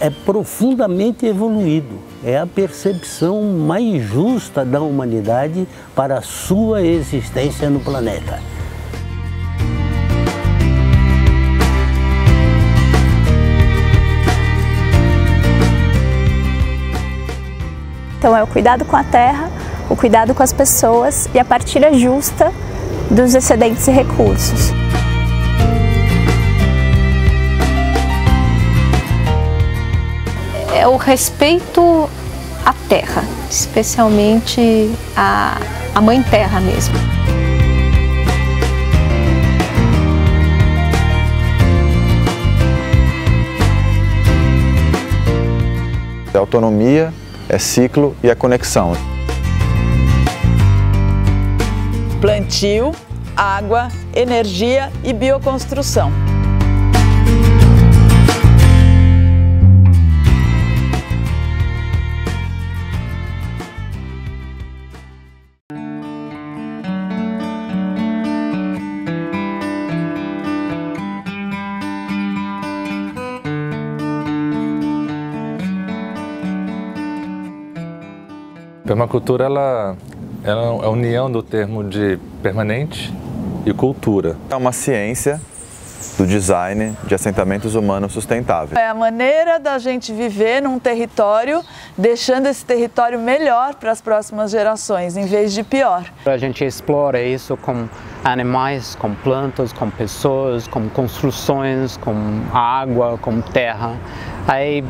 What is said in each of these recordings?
é profundamente evoluído. É a percepção mais justa da humanidade para a sua existência no planeta. Então é o cuidado com a terra, o cuidado com as pessoas e a partilha justa dos excedentes e recursos. É o respeito à terra, especialmente a Mãe Terra mesmo. É autonomia, é ciclo e a conexão. Plantio, água, energia e bioconstrução. Permacultura ela é a união do termo de permanente e cultura. É uma ciência do design de assentamentos humanos sustentáveis. É a maneira da gente viver num território, deixando esse território melhor para as próximas gerações, em vez de pior. A gente explora isso com animais, com plantas, com pessoas, com construções, com água, com terra. Aí,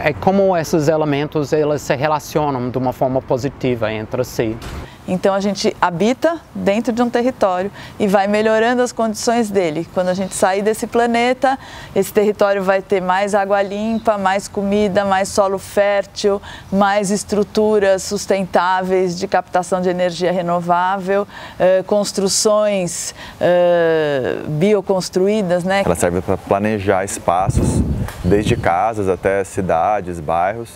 é como esses elementos eles se relacionam de uma forma positiva entre si. Então a gente habita dentro de um território e vai melhorando as condições dele. Quando a gente sair desse planeta, esse território vai ter mais água limpa, mais comida, mais solo fértil, mais estruturas sustentáveis de captação de energia renovável, construções bioconstruídas, né? Ela serve para planejar espaços, desde casas até cidades, bairros,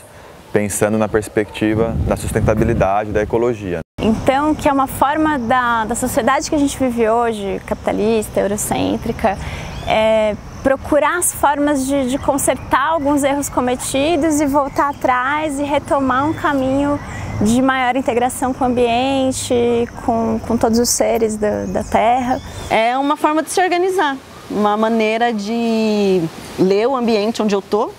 pensando na perspectiva da sustentabilidade, da ecologia. Então, que é uma forma da sociedade que a gente vive hoje, capitalista, eurocêntrica, procurar as formas de consertar alguns erros cometidos e voltar atrás e retomar um caminho de maior integração com o ambiente, com todos os seres da Terra. É uma forma de se organizar, uma maneira de ler o ambiente onde eu estou,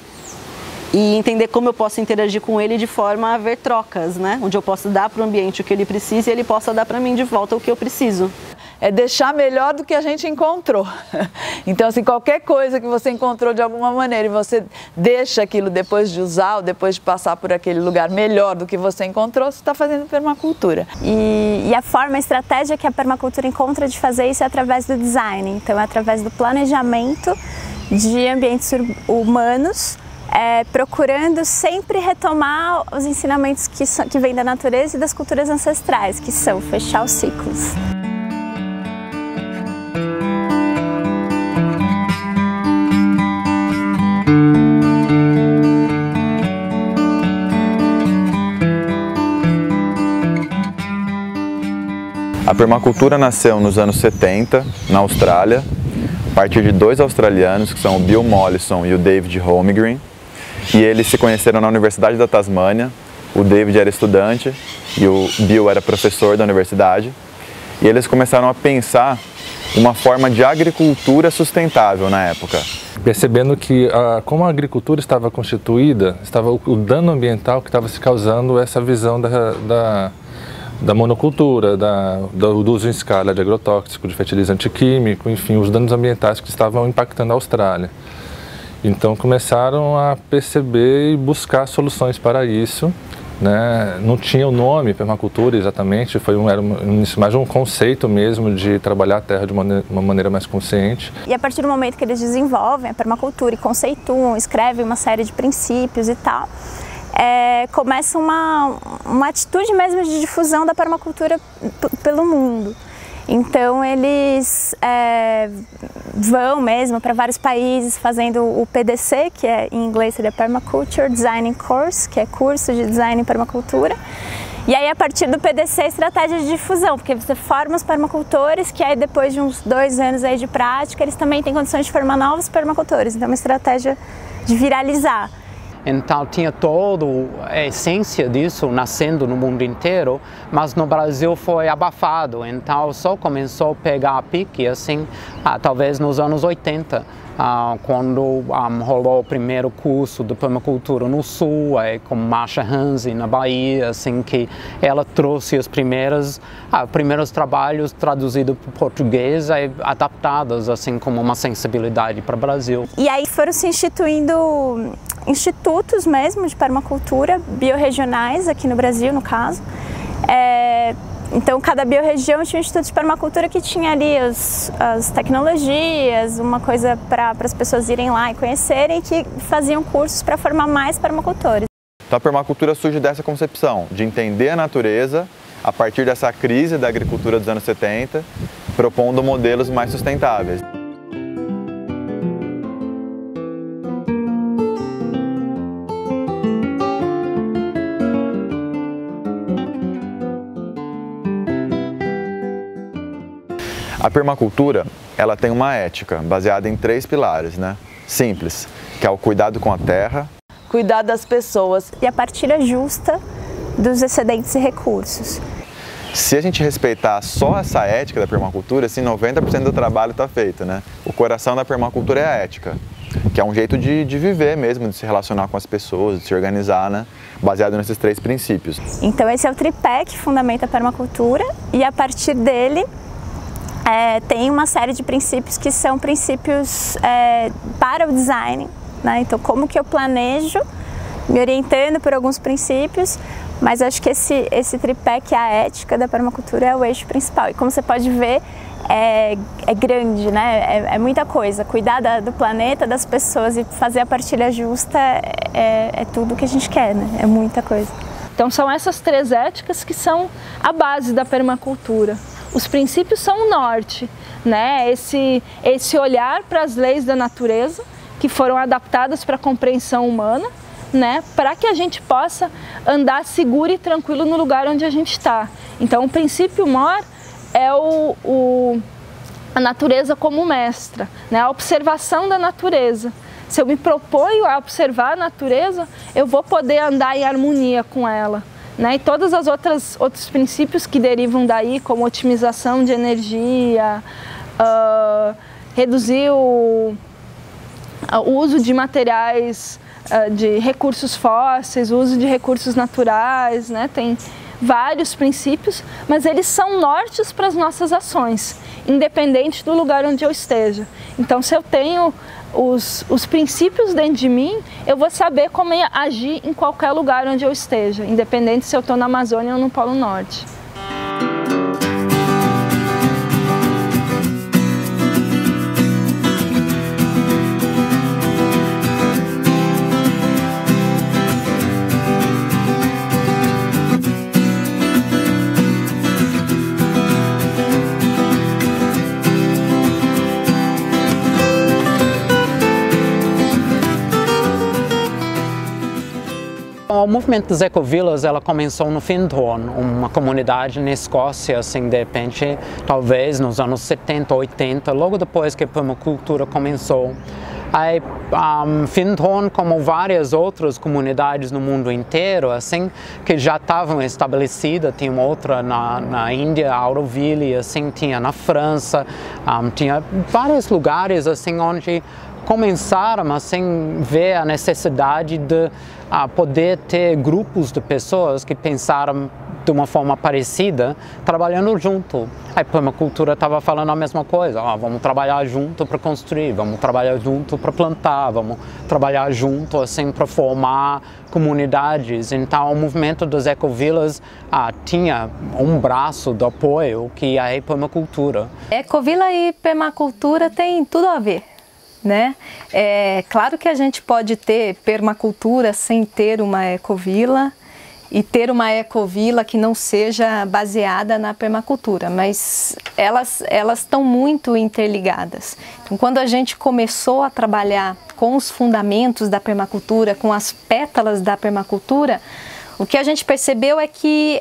e entender como eu posso interagir com ele de forma a haver trocas, né? Onde eu posso dar para o ambiente o que ele precisa e ele possa dar para mim de volta o que eu preciso. É deixar melhor do que a gente encontrou. Então, assim, qualquer coisa que você encontrou de alguma maneira e você deixa aquilo depois de usar ou depois de passar por aquele lugar melhor do que você encontrou, você está fazendo permacultura. E a forma, a estratégia que a permacultura encontra de fazer isso é através do design. Então, é através do planejamento de ambientes humanos, procurando sempre retomar os ensinamentos que vêm da natureza e das culturas ancestrais, que são fechar os ciclos. A permacultura nasceu nos anos 70, na Austrália, a partir de dois australianos, que são o Bill Mollison e o David Holmgren. E eles se conheceram na Universidade da Tasmânia. O David era estudante e o Bill era professor da universidade. E eles começaram a pensar uma forma de agricultura sustentável na época. Percebendo que, como a agricultura estava constituída, estava o dano ambiental que estava se causando essa visão da monocultura, do uso em escala de agrotóxico, de fertilizante químico, enfim, os danos ambientais que estavam impactando a Austrália. Então começaram a perceber e buscar soluções para isso, né? Não tinha o nome permacultura exatamente, era mais um conceito mesmo de trabalhar a terra de uma maneira mais consciente. E a partir do momento que eles desenvolvem a permacultura e conceituam, escrevem uma série de princípios e tal, começa uma atitude mesmo de difusão da permacultura pelo mundo. Então eles vão mesmo para vários países fazendo o PDC, que em inglês seria Permaculture Design Course, que é curso de design em permacultura. E aí a partir do PDC estratégia de difusão, porque você forma os permacultores, que aí depois de uns 2 anos aí de prática, eles também têm condições de formar novos permacultores. Então é uma estratégia de viralizar. então tinha toda a essência disso nascendo no mundo inteiro, mas no Brasil foi abafado, então só começou a pegar a pique assim, talvez nos anos 80. Quando rolou o primeiro curso de permacultura no Sul, com Masha Hanzi na Bahia, assim, que ela trouxe os primeiros trabalhos traduzidos para o português e adaptados assim como uma sensibilidade para o Brasil. E aí foram se instituindo institutos mesmo de permacultura biorregionais aqui no Brasil, no caso. Então, cada biorregião tinha um instituto de permacultura que tinha ali as tecnologias, uma coisa para as pessoas irem lá e conhecerem, que faziam cursos para formar mais permacultores. Então, a permacultura surge dessa concepção de entender a natureza a partir dessa crise da agricultura dos anos 70, propondo modelos mais sustentáveis. A permacultura, ela tem uma ética baseada em 3 pilares, né? Simples, que é o cuidado com a terra, cuidar das pessoas e a partilha justa dos excedentes e recursos. Se a gente respeitar só essa ética da permacultura, assim, 90% do trabalho está feito, né? O coração da permacultura é a ética, que é um jeito de viver mesmo, de se relacionar com as pessoas, de se organizar, né? Baseado nesses 3 princípios. Então esse é o tripé que fundamenta a permacultura e a partir dele tem uma série de princípios que são princípios para o design, né? Então, como que eu planejo, me orientando por alguns princípios, mas acho que esse tripé, que é a ética da permacultura, é o eixo principal. E como você pode ver, é grande, né? É muita coisa. Cuidar do planeta, das pessoas e fazer a partilha justa é tudo que a gente quer, né? É muita coisa. Então, são essas 3 éticas que são a base da permacultura. Os princípios são o norte, né? Esse olhar para as leis da natureza que foram adaptadas para a compreensão humana, né? Para que a gente possa andar seguro e tranquilo no lugar onde a gente está. Então, o princípio maior é a natureza como mestra, né? A observação da natureza. Se eu me proponho a observar a natureza, eu vou poder andar em harmonia com ela. Né? E todos os outros princípios que derivam daí, como otimização de energia, reduzir o uso de materiais, de recursos fósseis, o uso de recursos naturais, né? Tem vários princípios, mas eles são nortes para as nossas ações, independente do lugar onde eu esteja. Então, se eu tenho os princípios dentro de mim, eu vou saber como agir em qualquer lugar onde eu esteja, independente se eu estou na Amazônia ou no Polo Norte. O movimento das ecovilas, ela começou no Findhorn, uma comunidade na Escócia, assim, de repente, talvez nos anos 70, 80, logo depois que a permacultura começou. Aí, Findhorn, como várias outras comunidades no mundo inteiro, assim, que já estavam estabelecidas, tinha outra na Índia, Auroville, assim, tinha na França, tinha vários lugares, assim, onde começaram assim ver a necessidade de poder ter grupos de pessoas que pensaram de uma forma parecida, trabalhando junto. A permacultura estava falando a mesma coisa, vamos trabalhar junto para construir, vamos trabalhar junto para plantar, vamos trabalhar junto assim para formar comunidades. Então o movimento das ecovilas tinha um braço de apoio que é a permacultura. Ecovila e permacultura tem tudo a ver, né? É claro que a gente pode ter permacultura sem ter uma ecovila e ter uma ecovila que não seja baseada na permacultura, mas elas estão muito interligadas. Então, quando a gente começou a trabalhar com os fundamentos da permacultura, com as pétalas da permacultura, o que a gente percebeu é que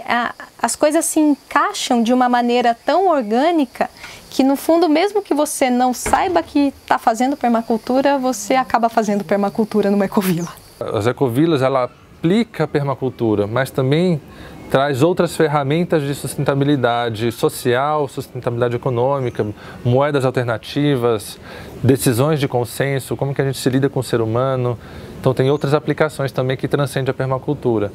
as coisas se encaixam de uma maneira tão orgânica que, no fundo, mesmo que você não saiba que está fazendo permacultura, você acaba fazendo permacultura numa ecovila. As ecovilas, ela aplica a permacultura, mas também traz outras ferramentas de sustentabilidade social, sustentabilidade econômica, moedas alternativas, decisões de consenso, como que a gente se lida com o ser humano. Então tem outras aplicações também que transcendem a permacultura.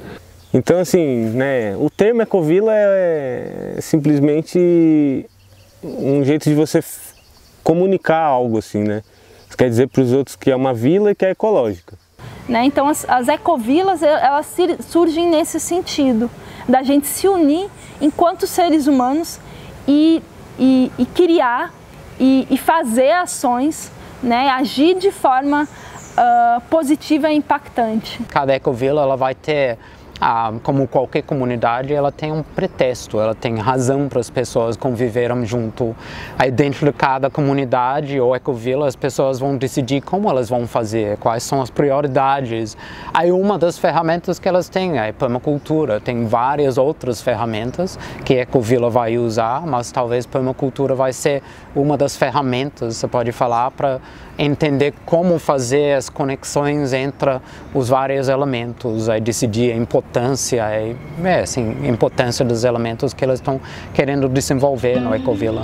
Então assim, né, o termo ecovila é simplesmente um jeito de você comunicar algo assim, né? Isso quer dizer para os outros que é uma vila e que é ecológica. Né? Então as ecovilas, elas surgem nesse sentido, da gente se unir enquanto seres humanos e criar e fazer ações, né? Agir de forma positiva e impactante. Cada ecovila ela vai ter, como qualquer comunidade, ela tem um pretexto, ela tem razão para as pessoas conviverem junto. Aí dentro de cada comunidade ou ecovila as pessoas vão decidir como elas vão fazer, quais são as prioridades. Aí uma das ferramentas que elas têm é a permacultura, tem várias outras ferramentas que a ecovila vai usar, mas talvez permacultura vai ser uma das ferramentas, você pode falar, para entender como fazer as conexões entre os vários elementos, aí decidir a importância, a importância dos elementos que eles estão querendo desenvolver no ecovila.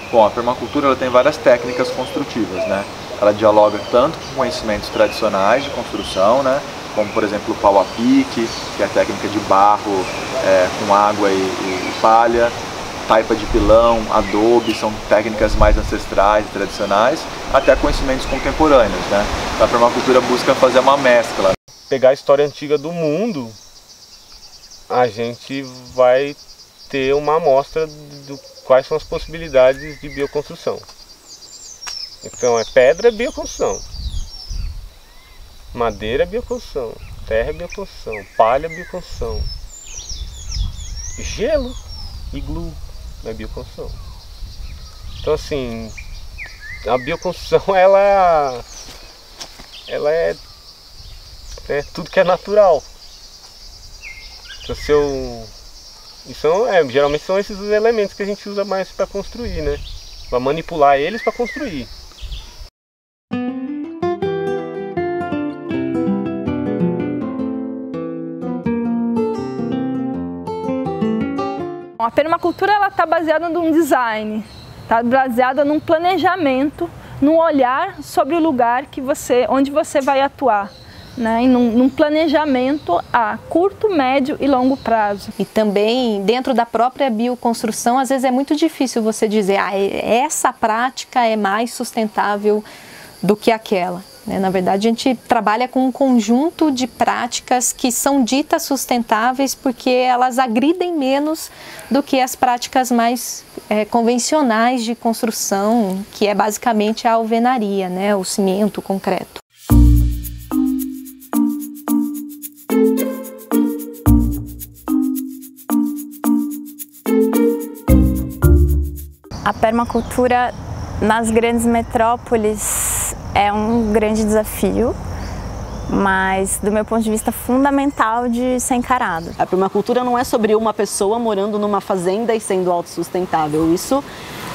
Bom, a permacultura ela tem várias técnicas construtivas, né? Ela dialoga tanto com conhecimentos tradicionais de construção, né? Como, por exemplo, o pau a pique, que é a técnica de barro com água e palha, taipa de pilão, adobe, são técnicas mais ancestrais e tradicionais, até conhecimentos contemporâneos, né? A permacultura busca fazer uma mescla. Pegar a história antiga do mundo, a gente vai ter uma amostra do quais são as possibilidades de bioconstrução. Então pedra é bioconstrução, madeira é bioconstrução, terra é bioconstrução, palha é bioconstrução, gelo, iglu é bioconstrução. Então assim, a bioconstrução ela é tudo que é natural. Então, geralmente são esses os elementos que a gente usa mais para construir, né? Para manipular eles para construir. A permacultura está baseada num design, está baseada num planejamento, num olhar sobre o lugar onde você vai atuar. Né, e num planejamento a curto, médio e longo prazo. E também dentro da própria bioconstrução, às vezes é muito difícil você dizer essa prática é mais sustentável do que aquela. Né? Na verdade, a gente trabalha com um conjunto de práticas que são ditas sustentáveis porque elas agridem menos do que as práticas mais convencionais de construção, que é basicamente a alvenaria, né? O cimento, o concreto. A permacultura nas grandes metrópoles é um grande desafio, mas do meu ponto de vista fundamental de ser encarado. A permacultura não é sobre uma pessoa morando numa fazenda e sendo autossustentável. Isso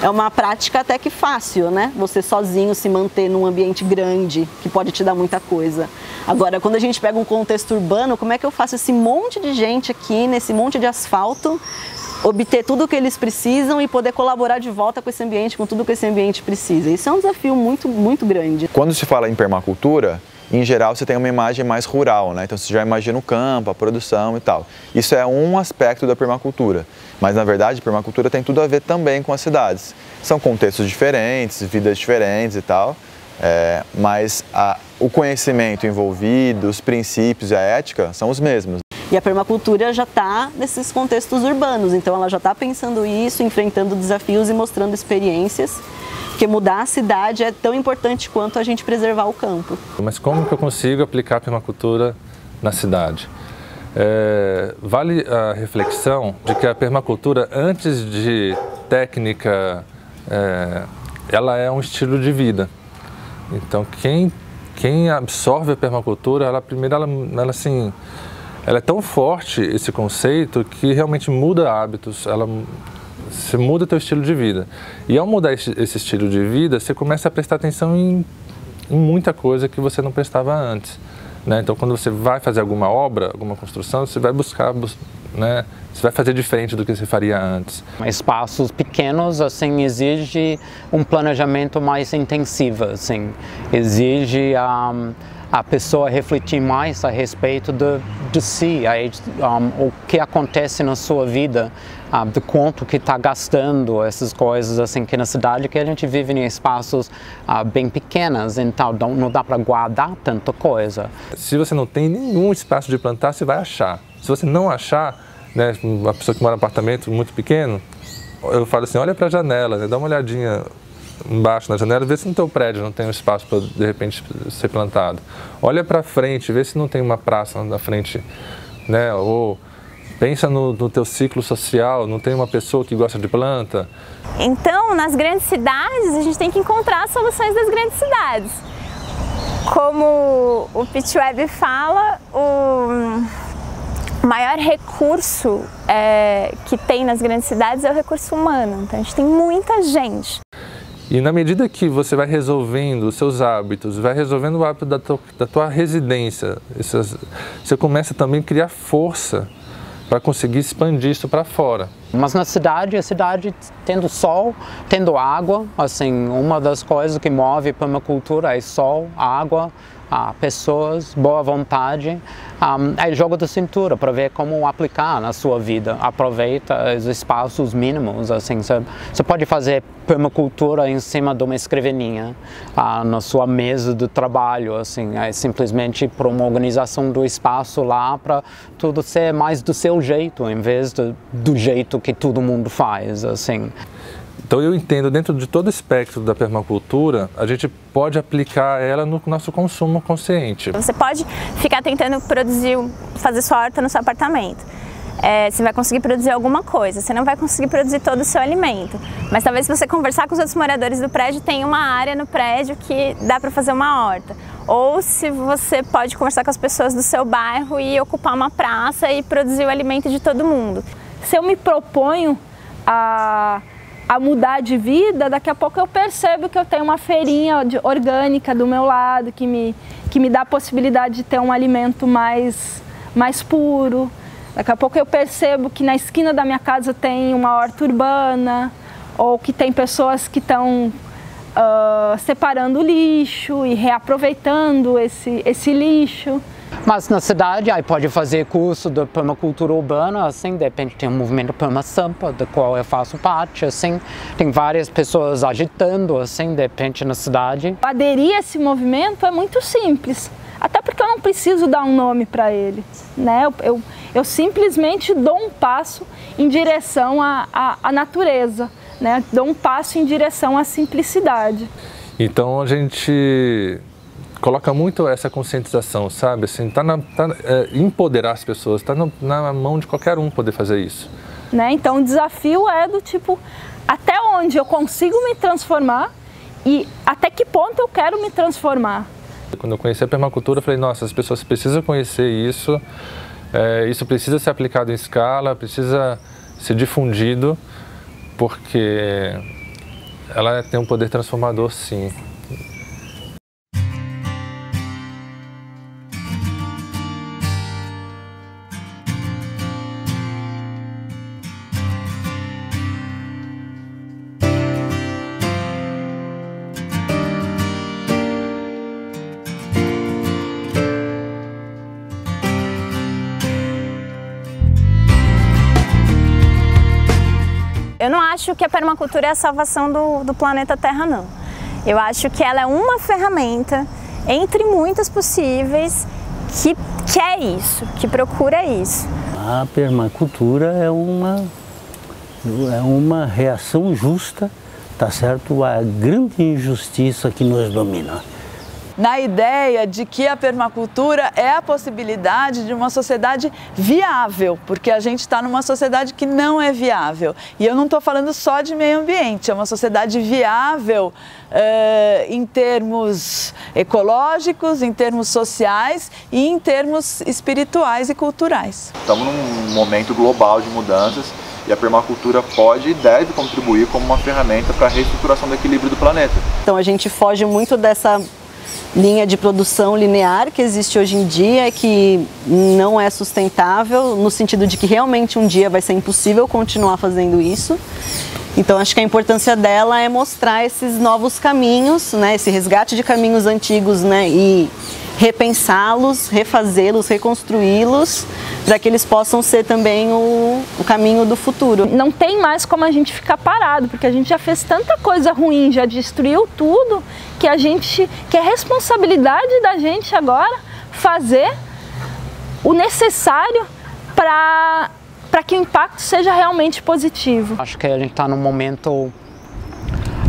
é uma prática até que fácil, né? Você sozinho se manter num ambiente grande, que pode te dar muita coisa. Agora, quando a gente pega um contexto urbano, como é que eu faço esse monte de gente aqui, nesse monte de asfalto, obter tudo o que eles precisam e poder colaborar de volta com esse ambiente, com tudo que esse ambiente precisa? Isso é um desafio muito, muito grande. Quando se fala em permacultura, em geral você tem uma imagem mais rural, né? Então você já imagina o campo, a produção e tal. Isso é um aspecto da permacultura, mas na verdade a permacultura tem tudo a ver também com as cidades. São contextos diferentes, vidas diferentes e tal, mas o conhecimento envolvido, os princípios e a ética são os mesmos. E a permacultura já está nesses contextos urbanos, então ela já está pensando isso, enfrentando desafios e mostrando experiências Porque mudar a cidade é tão importante quanto a gente preservar o campo. Mas como que eu consigo aplicar a permacultura na cidade? Vale a reflexão de que a permacultura, antes de técnica, ela é um estilo de vida. Então, quem absorve a permacultura, ela é tão forte esse conceito que realmente muda hábitos, você muda o teu estilo de vida. E ao mudar esse estilo de vida, você começa a prestar atenção em muita coisa que você não prestava antes. Né? Então, quando você vai fazer alguma obra, alguma construção, você vai buscar, né? Você vai fazer diferente do que você faria antes. Espaços pequenos, assim, exige um planejamento mais intensivo, assim, exige a pessoa refletir mais a respeito de si, o que acontece na sua vida, de quanto que está gastando essas coisas, assim, que na cidade que a gente vive em espaços bem pequenos, então não dá para guardar tanta coisa. Se você não tem nenhum espaço de plantar, você vai achar. Se você não achar, né, uma pessoa que mora em um apartamento muito pequeno, eu falo assim, olha para a janela, né, dá uma olhadinha embaixo na janela, vê se no teu prédio não tem um espaço para de repente ser plantado. Olha para frente, vê se não tem uma praça na frente, né? Ou pensa no teu ciclo social, não tem uma pessoa que gosta de planta. Então, nas grandes cidades, a gente tem que encontrar soluções das grandes cidades. Como o Pitt Webb fala, o maior recurso que tem nas grandes cidades é o recurso humano. Então, a gente tem muita gente. E na medida que você vai resolvendo os seus hábitos, vai resolvendo o hábito da tua residência, você começa também a criar força para conseguir expandir isso para fora. Mas na cidade, a cidade tendo sol, tendo água, assim, uma das coisas que move a permacultura é sol, água, pessoas, boa vontade, é jogo de cintura para ver como aplicar na sua vida. Aproveita os espaços mínimos, assim, você pode fazer permacultura em cima de uma escrivaninha, na sua mesa de trabalho, assim, simplesmente por uma organização do espaço lá para tudo ser mais do seu jeito, em vez do jeito que todo mundo faz, assim. Então eu entendo, dentro de todo o espectro da permacultura, a gente pode aplicar ela no nosso consumo consciente. Você pode ficar tentando fazer sua horta no seu apartamento. Você vai conseguir produzir alguma coisa, você não vai conseguir produzir todo o seu alimento. Mas talvez se você conversar com os outros moradores do prédio, tem uma área no prédio que dá para fazer uma horta. Ou se você pode conversar com as pessoas do seu bairro e ocupar uma praça e produzir o alimento de todo mundo. Se eu me proponho a mudar de vida, daqui a pouco eu percebo que eu tenho uma feirinha orgânica do meu lado, que me dá a possibilidade de ter um alimento mais puro. Daqui a pouco eu percebo que na esquina da minha casa tem uma horta urbana, ou que tem pessoas que estão separando o lixo e reaproveitando esse lixo. Mas na cidade, aí pode fazer curso de permacultura urbana, assim, de repente tem um movimento Perma Sampa, do qual eu faço parte, assim, tem várias pessoas agitando, assim, de repente na cidade. Aderir a esse movimento é muito simples, até porque eu não preciso dar um nome para ele, né? Eu simplesmente dou um passo em direção à natureza, né? Dou um passo em direção à simplicidade. Então a gente coloca muito essa conscientização, sabe? Assim, empoderar as pessoas, está na mão de qualquer um poder fazer isso. Né? Então o desafio é do tipo, até onde eu consigo me transformar e até que ponto eu quero me transformar. Quando eu conheci a permacultura, eu falei, nossa, as pessoas precisam conhecer isso, isso precisa ser aplicado em escala, precisa ser difundido, porque ela tem um poder transformador, sim. Eu não acho que a permacultura é a salvação do planeta Terra, não. Eu acho que ela é uma ferramenta, entre muitas possíveis, que quer isso, que procura isso. A permacultura é uma reação justa tá certo, a grande injustiça que nos domina. Na ideia de que a permacultura é a possibilidade de uma sociedade viável, porque a gente está numa sociedade que não é viável. E eu não estou falando só de meio ambiente, é uma sociedade viável em termos ecológicos, em termos sociais e em termos espirituais e culturais. Estamos num momento global de mudanças e a permacultura pode e deve contribuir como uma ferramenta para a reestruturação do equilíbrio do planeta. Então a gente foge muito dessa linha de produção linear que existe hoje em dia, que não é sustentável, no sentido de que realmente um dia vai ser impossível continuar fazendo isso. Então acho que a importância dela é mostrar esses novos caminhos, né, esse resgate de caminhos antigos, né, e repensá-los, refazê-los, reconstruí-los, para que eles possam ser também o caminho do futuro. Não tem mais como a gente ficar parado, porque a gente já fez tanta coisa ruim, já destruiu tudo, que é responsabilidade da gente agora fazer o necessário para que o impacto seja realmente positivo. Acho que a gente está num momento,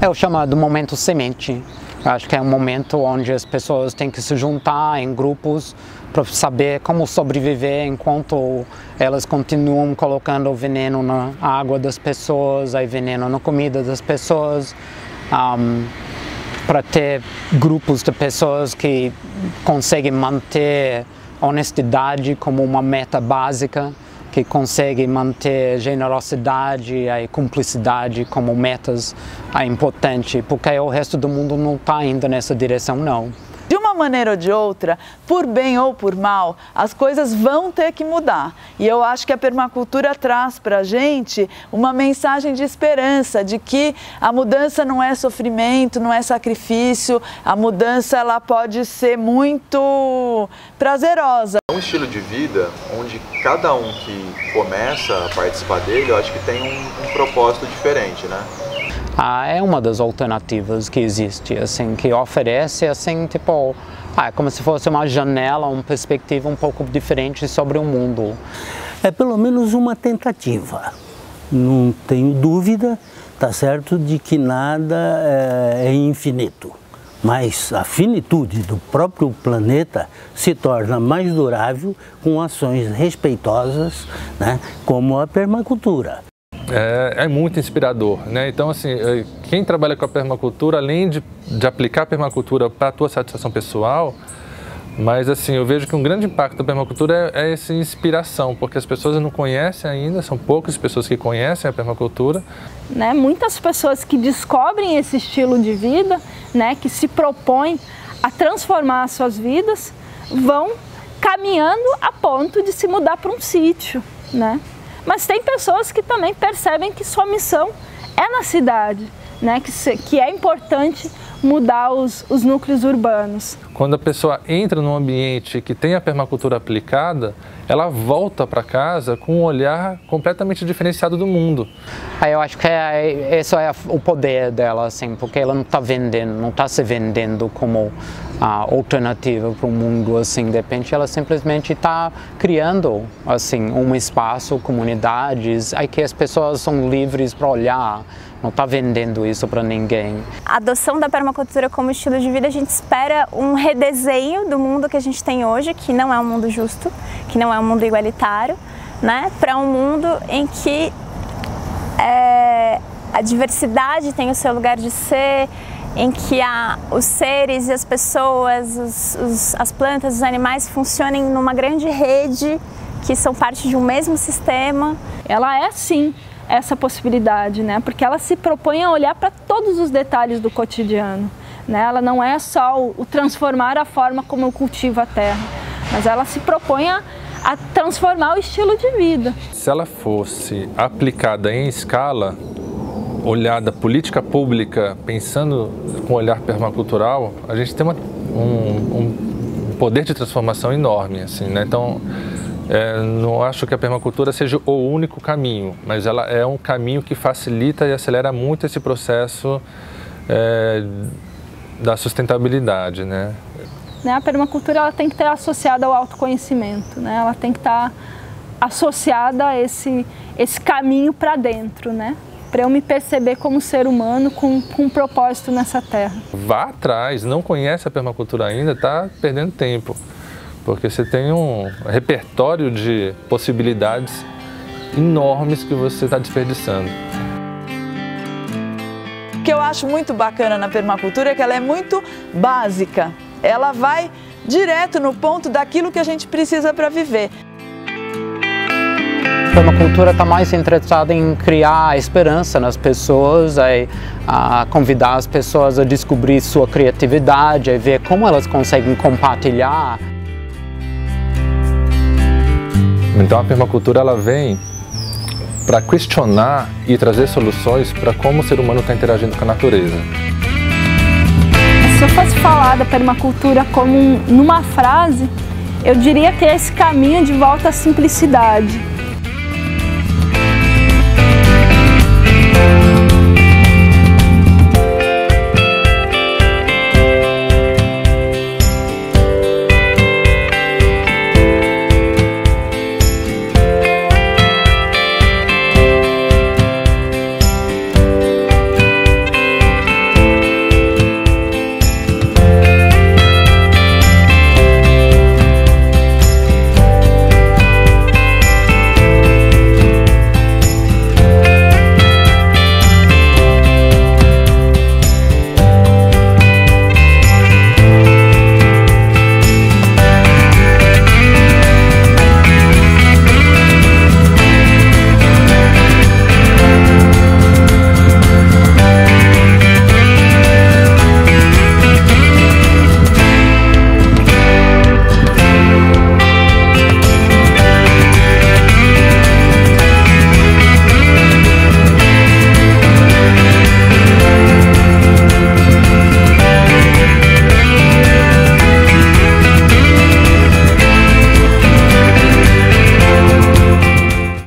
eu chamo do momento semente. Acho que é um momento onde as pessoas têm que se juntar em grupos para saber como sobreviver enquanto elas continuam colocando veneno na água das pessoas, aí veneno na comida das pessoas, para ter grupos de pessoas que conseguem manter honestidade como uma meta básica, que conseguem manter generosidade e cumplicidade como metas importantes, porque o resto do mundo não está indo nessa direção, não. De uma maneira ou de outra, por bem ou por mal, as coisas vão ter que mudar. E eu acho que a permacultura traz para a gente uma mensagem de esperança, de que a mudança não é sofrimento, não é sacrifício, a mudança ela pode ser muito prazerosa. É um estilo de vida onde cada um que começa a participar dele, eu acho que tem um propósito diferente, né? É uma das alternativas que existe, assim, que oferece, assim, tipo, como se fosse uma janela, uma perspectiva um pouco diferente sobre o mundo. É pelo menos uma tentativa. Não tenho dúvida, tá certo, de que nada é infinito. Mas a finitude do próprio planeta se torna mais durável com ações respeitosas, né, como a permacultura. É muito inspirador, né? Então, assim, quem trabalha com a permacultura, além de aplicar a permacultura para a tua satisfação pessoal, mas assim, eu vejo que um grande impacto da permacultura é essa inspiração, porque as pessoas não conhecem ainda, são poucas pessoas que conhecem a permacultura. Né? Muitas pessoas que descobrem esse estilo de vida, né, que se propõem a transformar as suas vidas, vão caminhando a ponto de se mudar para um sítio, né? Mas tem pessoas que também percebem que sua missão é na cidade, né? Que é importante mudar os núcleos urbanos. Quando a pessoa entra num ambiente que tem a permacultura aplicada, ela volta para casa com um olhar completamente diferenciado do mundo. Eu acho que esse é o poder dela, assim, porque ela não está vendendo, não está se vendendo como alternativa para o mundo, assim, de repente ela simplesmente está criando, assim, um espaço, comunidades, aí que as pessoas são livres para olhar, não está vendendo isso para ninguém. A adoção da permacultura como estilo de vida, a gente espera um redesenho do mundo que a gente tem hoje, que não é um mundo justo, que não é um mundo igualitário, né, para um mundo em que a diversidade tem o seu lugar de ser, em que os seres e as pessoas, as plantas, os animais funcionem numa grande rede, que são parte de um mesmo sistema. Ela é sim essa possibilidade, né? Porque ela se propõe a olhar para todos os detalhes do cotidiano, né? Ela não é só o transformar a forma como eu cultivo a terra, mas ela se propõe a transformar o estilo de vida. Se ela fosse aplicada em escala, olhada política pública, pensando com olhar permacultural, a gente tem um poder de transformação enorme, assim, né? Então, não acho que a permacultura seja o único caminho, mas ela é um caminho que facilita e acelera muito esse processo da sustentabilidade, né? A permacultura ela tem que estar associada ao autoconhecimento, né? Ela tem que estar associada a esse caminho para dentro, né? para eu me perceber como ser humano com um propósito nessa terra. Vá atrás, não conhece a permacultura ainda, está perdendo tempo, porque você tem um repertório de possibilidades enormes que você está desperdiçando. O que eu acho muito bacana na permacultura é que ela é muito básica, ela vai direto no ponto daquilo que a gente precisa para viver. A permacultura está mais interessada em criar esperança nas pessoas, a convidar as pessoas a descobrir sua criatividade, a ver como elas conseguem compartilhar. Então a permacultura ela vem para questionar e trazer soluções para como o ser humano está interagindo com a natureza. Se eu fosse falar da permacultura como numa frase, eu diria que é esse caminho de volta à simplicidade.